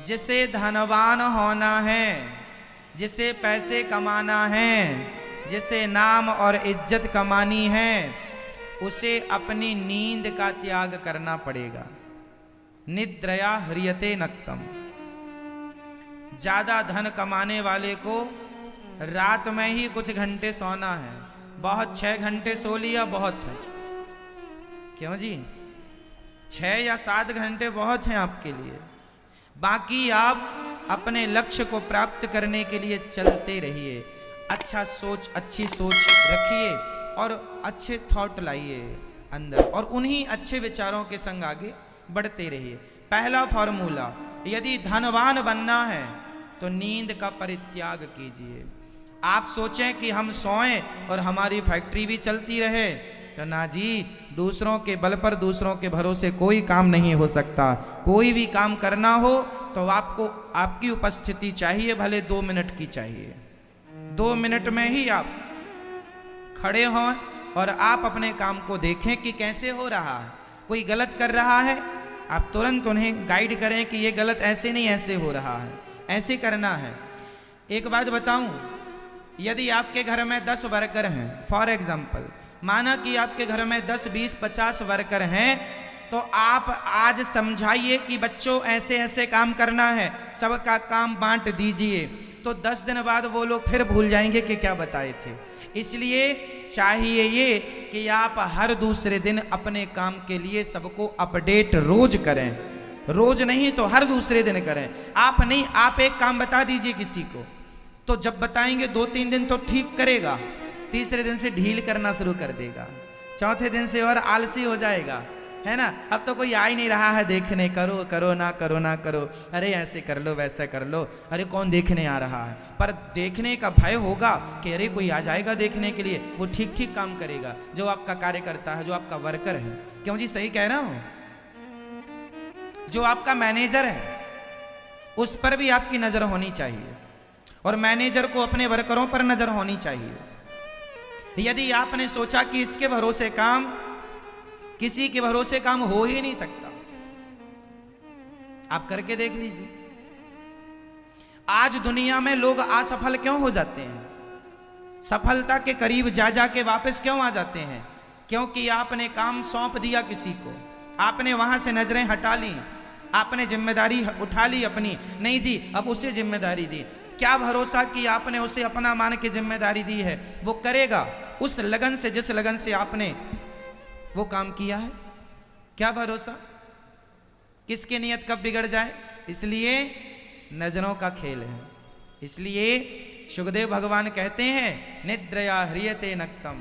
जिसे धनवान होना है, जिसे पैसे कमाना है, जिसे नाम और इज्जत कमानी है, उसे अपनी नींद का त्याग करना पड़ेगा। निद्रया ह्रियते नक्तम। ज्यादा धन कमाने वाले को रात में ही कुछ घंटे सोना है। बहुत 6 घंटे सो लिया बहुत है। क्यों जी? 6 या 7 घंटे बहुत हैं आपके लिए। बाकी आप अपने लक्ष्य को प्राप्त करने के लिए चलते रहिए। अच्छी सोच रखिए और अच्छे थॉट लाइए अंदर, और उन्हीं अच्छे विचारों के संग आगे बढ़ते रहिए। पहला फॉर्मूला, यदि धनवान बनना है तो नींद का परित्याग कीजिए। आप सोचें कि हम सोएं और हमारी फैक्ट्री भी चलती रहे, तो ना जी, दूसरों के बल पर, दूसरों के भरोसे कोई काम नहीं हो सकता। कोई भी काम करना हो तो आपको आपकी उपस्थिति चाहिए, भले 2 मिनट की चाहिए। 2 मिनट में ही आप खड़े हों और आप अपने काम को देखें कि कैसे हो रहा है। कोई गलत कर रहा है, आप तुरंत उन्हें गाइड करें कि ये गलत ऐसे नहीं, ऐसे हो रहा है, ऐसे करना है। एक बात बताऊं, यदि आपके घर में 10 वर्कर हैं, फॉर एग्जाम्पल, माना कि आपके घर में 10, 20, 50 वर्कर हैं, तो आप आज समझाइए कि बच्चों ऐसे ऐसे काम करना है, सबका काम बांट दीजिए, तो 10 दिन बाद वो लोग फिर भूल जाएंगे कि क्या बताए थे। इसलिए चाहिए ये कि आप हर दूसरे दिन अपने काम के लिए सबको अपडेट रोज करें। रोज नहीं तो हर दूसरे दिन करें। आप नहीं, आप एक काम बता दीजिए किसी को, तो जब बताएंगे 2-3 दिन तो ठीक करेगा, तीसरे दिन से ढील करना शुरू कर देगा, चौथे दिन से और आलसी हो जाएगा, है ना। अब तो कोई आ ही नहीं रहा है देखने, करो करो ना करो ना करो, अरे ऐसे कर लो वैसे कर लो, अरे कौन देखने आ रहा है। पर देखने का भय होगा कि अरे कोई आ जाएगा देखने के लिए, वो ठीक ठीक काम करेगा जो आपका कार्यकर्ता है, जो आपका वर्कर है। क्यों जी? सही कह रहा हूं। जो आपका मैनेजर है उस पर भी आपकी नजर होनी चाहिए, और मैनेजर को अपने वर्करों पर नजर होनी चाहिए। यदि आपने सोचा कि इसके भरोसे काम, किसी के भरोसे काम हो ही नहीं सकता, आप करके देख लीजिए। आज दुनिया में लोग असफल क्यों हो जाते हैं? सफलता के करीब जा जा के वापस क्यों आ जाते हैं? क्योंकि आपने काम सौंप दिया किसी को, आपने वहां से नजरें हटा ली, आपने जिम्मेदारी उठा ली अपनी, नहीं जी अब उसे जिम्मेदारी दी। क्या भरोसा कि आपने उसे अपना मान के जिम्मेदारी दी है, वो करेगा उस लगन से जिस लगन से आपने वो काम किया है? क्या भरोसा किसकी नियत कब बिगड़ जाए? इसलिए नजरों का खेल है। इसलिए सुखदेव भगवान कहते हैं, निद्रया ह्रियते नक्तम,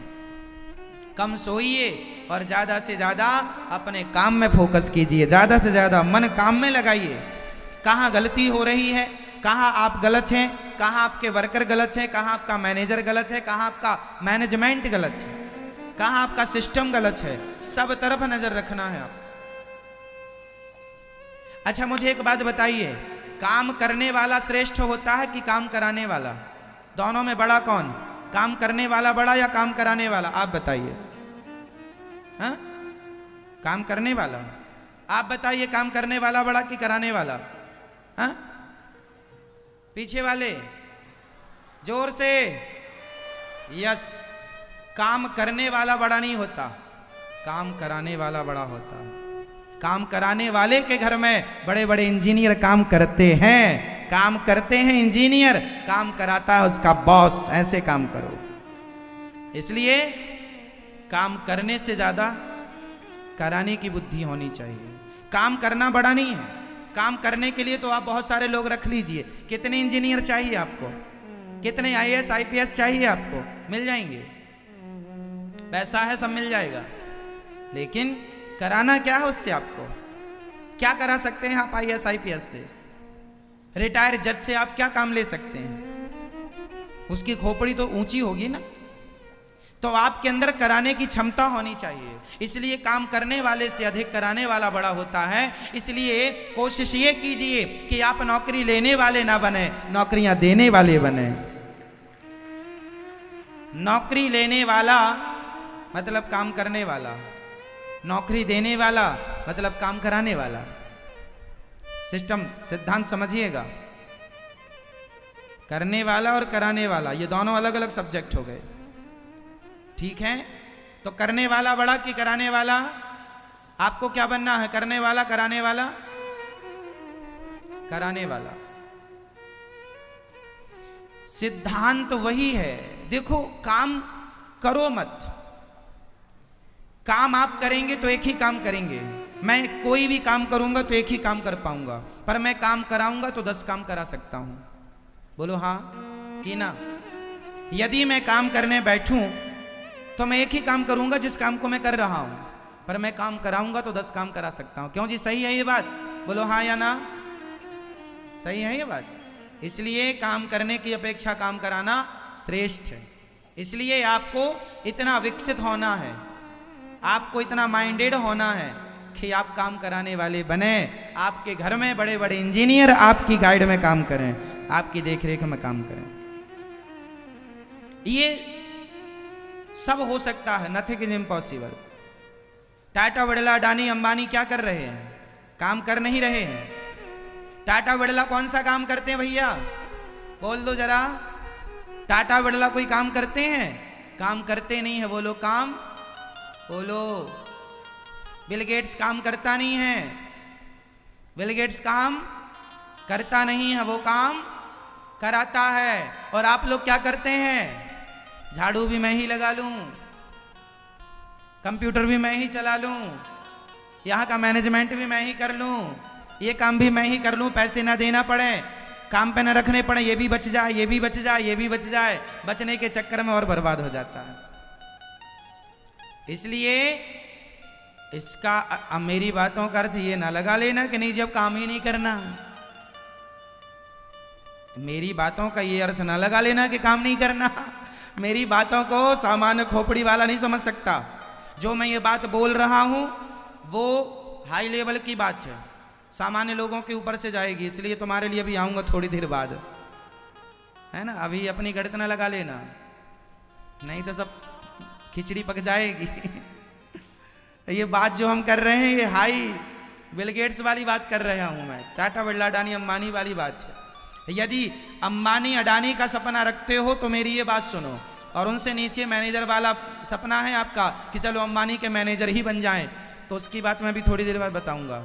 कम सोइए और ज्यादा से ज्यादा अपने काम में फोकस कीजिए, ज्यादा से ज्यादा मन काम में लगाइए। कहाँ गलती हो रही है, कहाँ आप गलत हैं, कहाँ आपके वर्कर गलत हैं, कहाँ आपका मैनेजर गलत है, कहाँ आपका मैनेजमेंट गलत है, कहाँ आपका सिस्टम गलत है, सब तरफ नजर रखना है आप। अच्छा मुझे एक बात बताइए, काम करने वाला श्रेष्ठ होता है कि काम कराने वाला? दोनों में बड़ा कौन? काम करने वाला बड़ा या काम कराने वाला? आप बताइए। हाँ, काम करने वाला। आप बताइए, काम करने वाला बड़ा कि कराने वाला? हाँ, पीछे वाले जोर से। यस, काम करने वाला बड़ा नहीं होता, काम कराने वाला बड़ा होता। काम कराने वाले के घर में बड़े बड़े इंजीनियर काम करते हैं, काम करते हैं इंजीनियर, काम कराता है उसका बॉस। ऐसे काम करो। इसलिए काम करने से ज्यादा कराने की बुद्धि होनी चाहिए। काम करना बड़ा नहीं है, काम करने के लिए तो आप बहुत सारे लोग रख लीजिए। कितने इंजीनियर चाहिए आपको? कितने IAS IPS चाहिए आपको? मिल जाएंगे, पैसा है सब मिल जाएगा। लेकिन कराना क्या है उससे? आपको क्या करा सकते हैं आप IAS IPS से? रिटायर जज से आप क्या काम ले सकते हैं? उसकी खोपड़ी तो ऊंची होगी ना। तो आपके अंदर कराने की क्षमता होनी चाहिए। इसलिए काम करने वाले से अधिक कराने वाला बड़ा होता है। इसलिए कोशिश ये कीजिए कि आप नौकरी लेने वाले ना बने, नौकरियां देने वाले बने। नौकरी लेने वाला मतलब काम करने वाला, नौकरी देने वाला मतलब काम कराने वाला। सिस्टम सिद्धांत समझिएगा। करने वाला और कराने वाला ये दोनों अलग अलग सब्जेक्ट हो गए, ठीक है। तो करने वाला बड़ा कि कराने वाला? आपको क्या बनना है, करने वाला कराने वाला? कराने वाला। सिद्धांत वही है। देखो, काम करो मत, काम आप करेंगे तो एक ही काम करेंगे। मैं कोई भी काम करूंगा तो एक ही काम कर पाऊंगा, पर मैं काम कराऊंगा तो 10 काम करा सकता हूं। बोलो हाँ कि ना? यदि मैं काम करने बैठूं तो मैं एक ही काम करूंगा जिस काम को मैं कर रहा हूं, पर मैं काम कराऊंगा तो 10 काम करा सकता हूं। क्यों जी, सही है ये बात? बोलो हाँ या ना? सही है ये बात। इसलिए काम करने की अपेक्षा काम कराना श्रेष्ठ है। इसलिए आपको इतना विकसित होना है, आपको इतना माइंडेड होना है कि आप काम कराने वाले बने। आपके घर में बड़े बड़े इंजीनियर आपकी गाइड में काम करें, आपकी देखरेख में काम करें। ये सब हो सकता है, nothing is impossible. Tata Birla Adani Ambani क्या कर रहे हैं? काम कर नहीं रहे हैं। टाटा बिरला कौन सा काम करते हैं भैया? बोल दो जरा। टाटा बिरला कोई काम करते हैं? काम करते नहीं है वो लोग। काम बोलो। बिल गेट्स काम करता नहीं है। बिल गेट्स काम करता नहीं है, वो काम कराता है। और आप लोग क्या करते हैं? झाड़ू भी मैं ही लगा लूं, कंप्यूटर भी मैं ही चला लूं, यहां का मैनेजमेंट भी मैं ही कर लूं, ये काम भी मैं ही कर लूं, पैसे ना देना पड़े, काम पे ना रखने पड़े, ये भी बच जाए, ये भी बच जाए, ये भी बच जाए। बचने के चक्कर में और बर्बाद हो जाता है। इसलिए इसका मेरी बातों का अर्थ ये ना लगा लेना कि नहीं जब काम ही नहीं करना। मेरी बातों का ये अर्थ ना लगा लेना कि काम नहीं करना। मेरी बातों को सामान्य खोपड़ी वाला नहीं समझ सकता। जो मैं ये बात बोल रहा हूं वो हाई लेवल की बात है, सामान्य लोगों के ऊपर से जाएगी। इसलिए तुम्हारे लिए भी आऊंगा थोड़ी देर बाद, है ना। अभी अपनी गणित ना लगा लेना, नहीं तो सब खिचड़ी पक जाएगी। ये बात जो हम कर रहे हैं ये हाई बिल गेट्स वाली बात कर रहा हूं मैं, टाटा बिरला अडानी अंबानी वाली बात है। यदि अंबानी अडानी का सपना रखते हो तो मेरी ये बात सुनो, और उनसे नीचे मैनेजर वाला सपना है आपका कि चलो अंबानी के मैनेजर ही बन जाएं, तो उसकी बात मैं भी थोड़ी देर बाद बताऊंगा।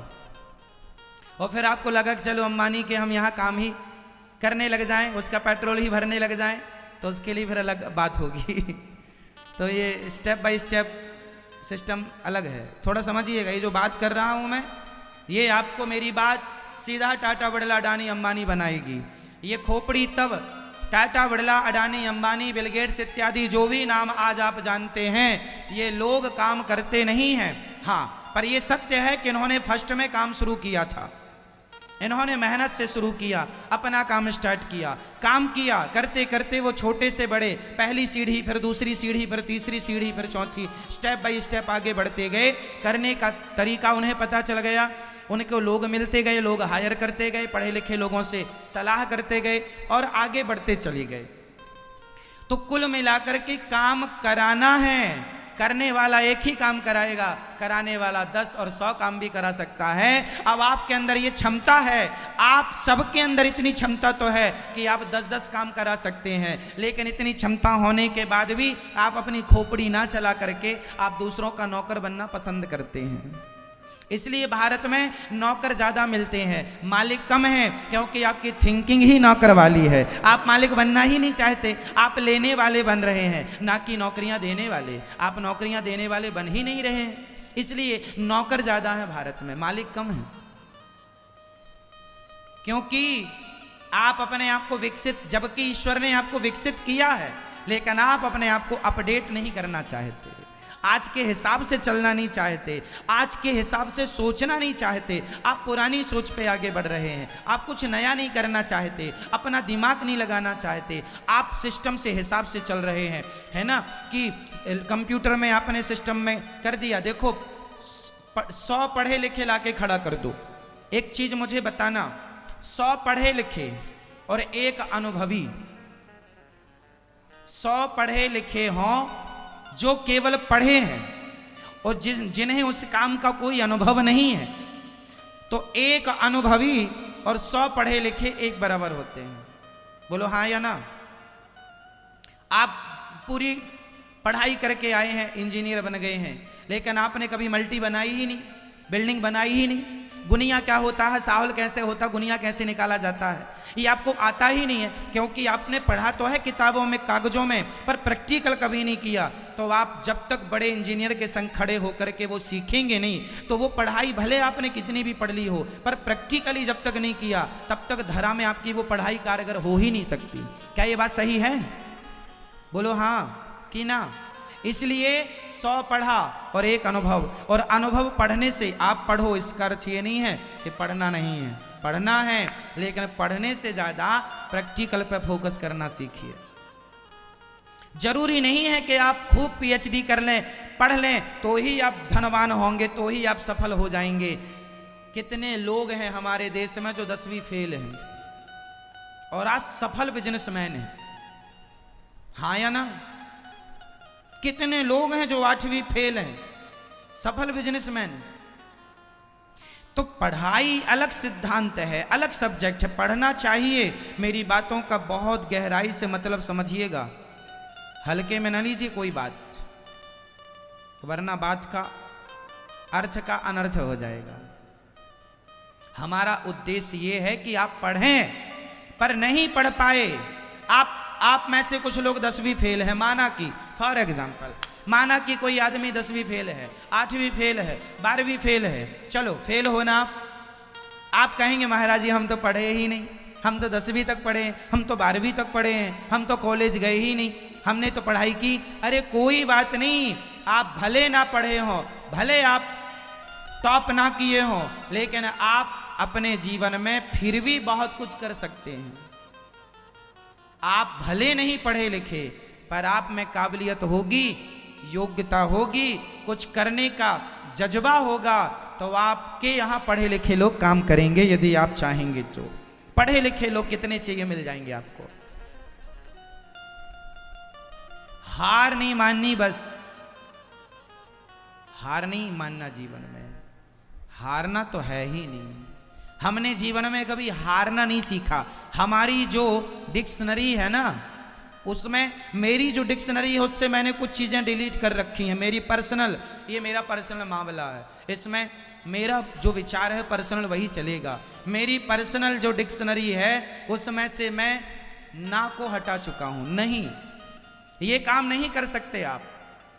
और फिर आपको लगा कि चलो अंबानी के हम यहाँ काम ही करने लग जाएं, उसका पेट्रोल ही भरने लग जाएं, तो उसके लिए फिर अलग बात होगी। तो ये स्टेप बाय स्टेप सिस्टम अलग है, थोड़ा समझिएगा। ये जो बात कर रहा हूँ मैं, ये आपको मेरी बात सीधा टाटा बिरला अडानी अंबानी बनाएगी। ये खोपड़ी तब टाटा बिरला अडानी अंबानी बिल गेट्स इत्यादि जो भी नाम आज आप जानते हैं, ये लोग काम करते नहीं हैं। हाँ, पर ये सत्य है कि इन्होंने फर्स्ट में काम शुरू किया था, इन्होंने मेहनत से शुरू किया, अपना काम स्टार्ट किया, काम किया, करते करते वो छोटे से बड़े, पहली सीढ़ी फिर दूसरी सीढ़ी फिर तीसरी सीढ़ी फिर चौथी, स्टेप बाय स्टेप आगे बढ़ते गए। करने का तरीका उन्हें पता चल गया, उनको लोग मिलते गए, लोग हायर करते गए, पढ़े लिखे लोगों से सलाह करते गए और आगे बढ़ते चले गए। तो कुल मिलाकर के काम कराना है, करने वाला एक ही काम कराएगा, कराने वाला 10 और 100 काम भी करा सकता है। अब आपके अंदर ये क्षमता है, आप सबके अंदर इतनी क्षमता तो है कि आप 10-10 काम करा सकते हैं, लेकिन इतनी क्षमता होने के बाद भी आप अपनी खोपड़ी ना चला करके आप दूसरों का नौकर बनना पसंद करते हैं। इसलिए भारत में नौकर ज्यादा मिलते हैं, मालिक कम हैं, क्योंकि आपकी थिंकिंग ही नौकर वाली है। आप मालिक बनना ही नहीं चाहते, आप लेने वाले बन रहे हैं, ना कि नौकरियां देने वाले। आप नौकरियां देने वाले बन ही नहीं रहे हैं, इसलिए नौकर ज्यादा है भारत में, मालिक कम है। क्योंकि आप अपने आप को विकसित, जबकि ईश्वर ने आपको विकसित किया है, लेकिन आप अपने आप को अपडेट नहीं करना चाहते, आज के हिसाब से चलना नहीं चाहते, आज के हिसाब से सोचना नहीं चाहते। आप पुरानी सोच पे आगे बढ़ रहे हैं, आप कुछ नया नहीं करना चाहते, अपना दिमाग नहीं लगाना चाहते, आप सिस्टम से हिसाब से चल रहे हैं, है ना। कि कंप्यूटर में आपने सिस्टम में कर दिया, देखो 100 पढ़े लिखे लाके खड़ा कर दो। एक चीज मुझे बताना, 100 पढ़े लिखे और एक अनुभवी, 100 पढ़े लिखे हों जो केवल पढ़े हैं और जिन्हें उस काम का कोई अनुभव नहीं है, तो एक अनुभवी और 100 पढ़े लिखे एक बराबर होते हैं। बोलो हाँ या ना। आप पूरी पढ़ाई करके आए हैं, इंजीनियर बन गए हैं, लेकिन आपने कभी मल्टी बनाई ही नहीं, बिल्डिंग बनाई ही नहीं, गुनिया क्या होता है, साहुल कैसे होता, गुनिया कैसे निकाला जाता है, ये आपको आता ही नहीं है, क्योंकि आपने पढ़ा तो है किताबों में, कागजों में, पर प्रैक्टिकल कभी नहीं किया। तो आप जब तक बड़े इंजीनियर के संग खड़े होकर के वो सीखेंगे नहीं, तो वो पढ़ाई भले आपने कितनी भी पढ़ ली हो, पर प्रैक्टिकली जब तक नहीं किया, तब तक धरा में आपकी वो पढ़ाई कारगर हो ही नहीं सकती। क्या ये बात सही है? बोलो हाँ कि ना। इसलिए 100 पढ़ा और एक अनुभव, और अनुभव पढ़ने से आप पढ़ो, इसका अर्थ ये नहीं है कि पढ़ना नहीं है, पढ़ना है, लेकिन पढ़ने से ज्यादा प्रैक्टिकल पे फोकस करना सीखिए। जरूरी नहीं है कि आप खूब पीएचडी कर लें, पढ़ लें तो ही आप धनवान होंगे, तो ही आप सफल हो जाएंगे। कितने लोग हैं हमारे देश में जो 10वीं फेल हैं और आज सफल बिजनेसमैन हैं, हाँ या ना। कितने लोग हैं जो 8वीं फेल हैं, सफल बिजनेसमैन। तो पढ़ाई अलग सिद्धांत है, अलग सब्जेक्ट है, पढ़ना चाहिए। मेरी बातों का बहुत गहराई से मतलब समझिएगा, हल्के में न लीजिए कोई बात, वरना बात का अर्थ का अनर्थ हो जाएगा। हमारा उद्देश्य ये है कि आप पढ़ें, पर नहीं पढ़ पाए, आप में से कुछ लोग 10वीं फेल है, माना कि फॉर एग्जाम्पल, माना कि कोई आदमी 10वीं फेल है, 8वीं फेल है, 12वीं फेल है, चलो फेल होना। आप कहेंगे महाराज जी हम तो पढ़े ही नहीं, हम तो 10वीं तक पढ़े, हम तो 12वीं तक पढ़े हैं, हम तो कॉलेज गए ही नहीं, हमने तो पढ़ाई की। अरे कोई बात नहीं, आप भले ना पढ़े हो, भले आप टॉप ना किए हो, लेकिन आप अपने जीवन में फिर भी बहुत कुछ कर सकते हैं। आप भले नहीं पढ़े लिखे, पर आप में काबिलियत होगी, योग्यता होगी, कुछ करने का जज्बा होगा, तो आपके यहाँ पढ़े लिखे लोग काम करेंगे यदि आप चाहेंगे तो। पढ़े लिखे लोग कितने चाहिए, मिल जाएंगे आपको। हार नहीं माननी, बस हार नहीं मानना जीवन में, हारना तो है ही नहीं। हमने जीवन में कभी हारना नहीं सीखा। हमारी जो डिक्शनरी है ना, उसमें मेरी जो डिक्शनरी है उससे मैंने कुछ चीज़ें डिलीट कर रखी हैं, मेरी पर्सनल, ये मेरा पर्सनल मामला है, इसमें मेरा जो विचार है पर्सनल वही चलेगा। मेरी पर्सनल जो डिक्शनरी है उसमें से मैं ना को हटा चुका हूँ। नहीं, ये काम नहीं कर सकते आप,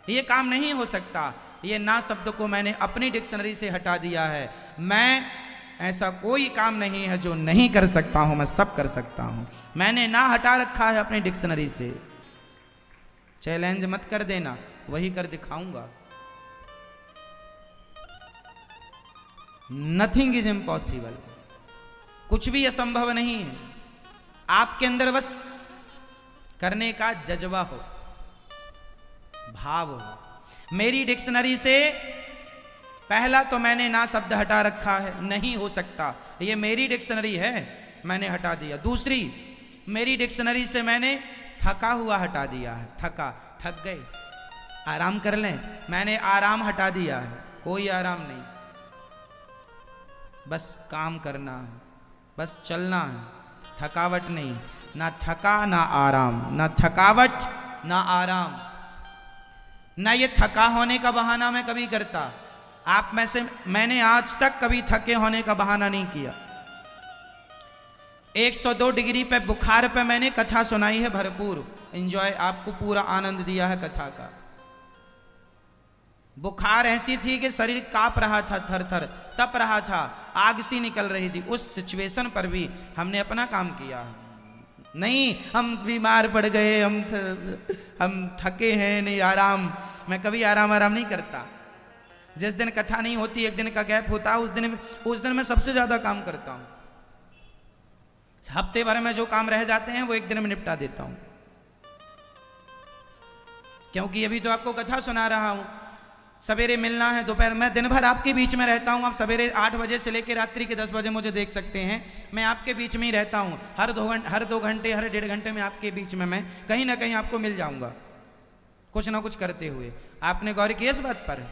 ये काम नहीं हो सकता। ये ना शब्द को मैंने अपनी डिक्शनरी से हटा दिया है। मैं ऐसा कोई काम नहीं है जो नहीं कर सकता हूं, मैं सब कर सकता हूं। मैंने ना हटा रखा है अपनी डिक्शनरी से। चैलेंज मत कर देना, वही कर दिखाऊंगा। नथिंग इज इम्पॉसिबल, कुछ भी असंभव नहीं है। आपके अंदर बस करने का जज्बा हो, भाव हो। मेरी डिक्शनरी से पहला तो मैंने ना शब्द हटा रखा है, नहीं हो सकता, ये मेरी डिक्शनरी है, मैंने हटा दिया। दूसरी, मेरी डिक्शनरी से मैंने थका हुआ हटा दिया है। थक गए, आराम कर लें, मैंने आराम हटा दिया है, कोई आराम नहीं, बस काम करना है, बस चलना है, थकावट नहीं, ना थका ना आराम, ना थकावट ना आराम। ना ये थका होने का बहाना मैं कभी करता, आप में से मैंने आज तक कभी थके होने का बहाना नहीं किया। 102 डिग्री पे बुखार पे मैंने कथा सुनाई है, भरपूर एंजॉय, आपको पूरा आनंद दिया है कथा का। बुखार ऐसी थी कि शरीर कांप रहा था, थर थर तप रहा था, आग सी निकल रही थी। उस सिचुएशन पर भी हमने अपना काम किया। नहीं हम बीमार पड़ गए, हम थके हैं, नहीं आराम, मैं कभी आराम नहीं करता। जिस दिन कथा नहीं होती, एक दिन का गैप होता है, उस दिन मैं सबसे ज्यादा काम करता हूं। हफ्ते भर में जो काम रह जाते हैं वो एक दिन में निपटा देता हूं, क्योंकि अभी तो आपको कथा सुना रहा हूं। सवेरे मिलना है, दोपहर में, दिन भर आपके बीच में रहता हूं। आप सवेरे 8 बजे से लेकर रात्रि के 10 बजे मुझे देख सकते हैं, मैं आपके बीच में ही रहता हूं। हर 2 घंटे, हर 1.5 घंटे में आपके बीच में मैं कहीं ना कहीं आपको मिल जाऊंगा, कुछ ना कुछ करते हुए। आपने गौर किया इस बात पर?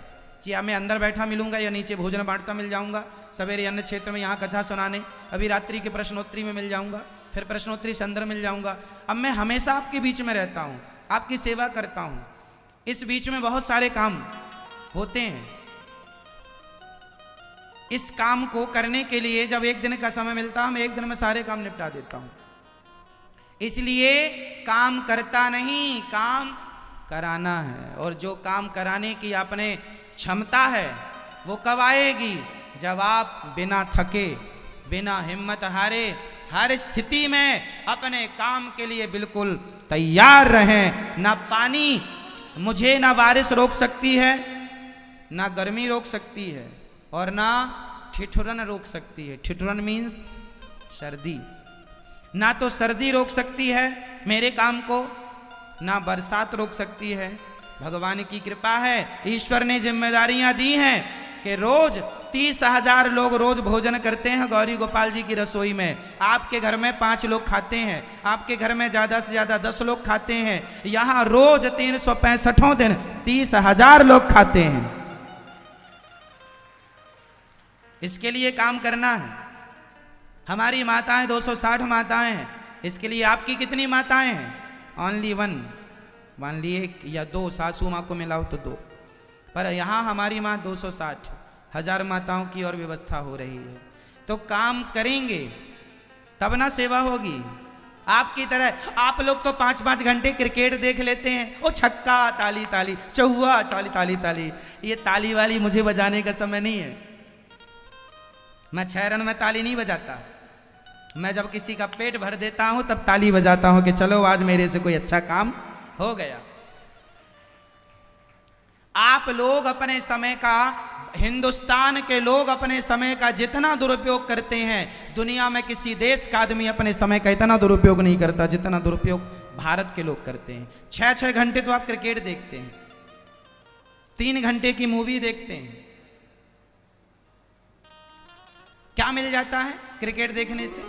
कि या मैं अंदर बैठा मिलूंगा या नीचे भोजन बांटता मिल जाऊंगा, सवेरे अन्य क्षेत्र में यहाँ कथा सुनाने, अभी रात्रि के प्रश्नोत्तरी में मिल जाऊंगा, फिर प्रश्नोत्तरी से अंदर मिल जाऊंगा। अब मैं हमेशा आपके बीच में रहता हूँ, आपकी सेवा करता हूँ। इस बीच में बहुत सारे काम होते हैं। इस काम को करने के लिए जब एक दिन का समय मिलता है, मैं एक दिन में सारे काम निपटा देता हूँ। इसलिए काम करता नहीं, काम कराना है। और जो काम कराने की आपने क्षमता है वो कब आएगी? जब आप बिना थके, बिना हिम्मत हारे, हर स्थिति में अपने काम के लिए बिल्कुल तैयार रहें। ना पानी मुझे, ना बारिश रोक सकती है, ना गर्मी रोक सकती है, और ना ठिठुरन रोक सकती है। ठिठुरन मीन्स सर्दी। ना तो सर्दी रोक सकती है मेरे काम को, ना बरसात रोक सकती है। भगवान की कृपा है, ईश्वर ने जिम्मेदारियां दी हैं कि रोज 30,000 लोग रोज भोजन करते हैं गौरी गोपाल जी की रसोई में। आपके घर में 5 लोग खाते हैं, आपके घर में ज्यादा से ज्यादा 10 लोग खाते हैं। यहां रोज 365 दिन 30,000 लोग खाते हैं। इसके लिए काम करना है। हमारी माताएं 260 माताएं हैं, इसके लिए आपकी कितनी माताएं हैं? ओनली वन, मान ली 1 या 2, सासू माँ को मिलाओ तो 2, पर यहाँ हमारी माँ 260, 1000 माताओं की और व्यवस्था हो रही है। तो काम करेंगे तब ना सेवा होगी। आपकी तरह आप लोग तो 5-5 घंटे क्रिकेट देख लेते हैं। ओ छक्का ताली ताली, चौवा ताली ताली ताली। ये ताली वाली मुझे बजाने का समय नहीं है। मैं 6 रन में ताली नहीं बजाता। मैं जब किसी का पेट भर देता हूं तब ताली बजाता हूं कि चलो आज मेरे से कोई अच्छा काम हो गया। आप लोग अपने समय का, हिंदुस्तान के लोग अपने समय का जितना दुरुपयोग करते हैं, दुनिया में किसी देश का आदमी अपने समय का इतना दुरुपयोग नहीं करता जितना दुरुपयोग भारत के लोग करते हैं। 6-6 घंटे तो आप क्रिकेट देखते हैं, 3 घंटे की मूवी देखते हैं। क्या मिल जाता है क्रिकेट देखने से?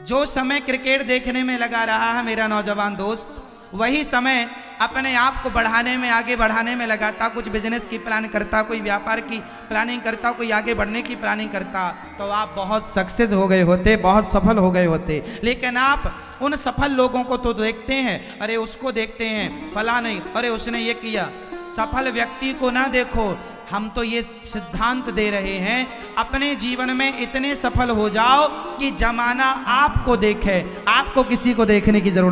जो समय क्रिकेट देखने में लगा रहा है मेरा नौजवान दोस्त, वही समय अपने आप को बढ़ाने में, आगे बढ़ाने में लगाता। कुछ बिजनेस की प्लान करता, कोई व्यापार की प्लानिंग करता, कोई आगे बढ़ने की प्लानिंग करता, तो आप बहुत सक्सेस हो गए होते, बहुत सफल हो गए होते। लेकिन आप उन सफल लोगों को तो देखते हैं, अरे उसको देखते हैं, फला नहीं, अरे उसने ये किया। सफल व्यक्ति को ना देखो। हम तो ये सिद्धांत दे रहे हैं, अपने जीवन में इतने सफल हो जाओ कि जमाना आपको देखे, आपको किसी को देखने की जरूरत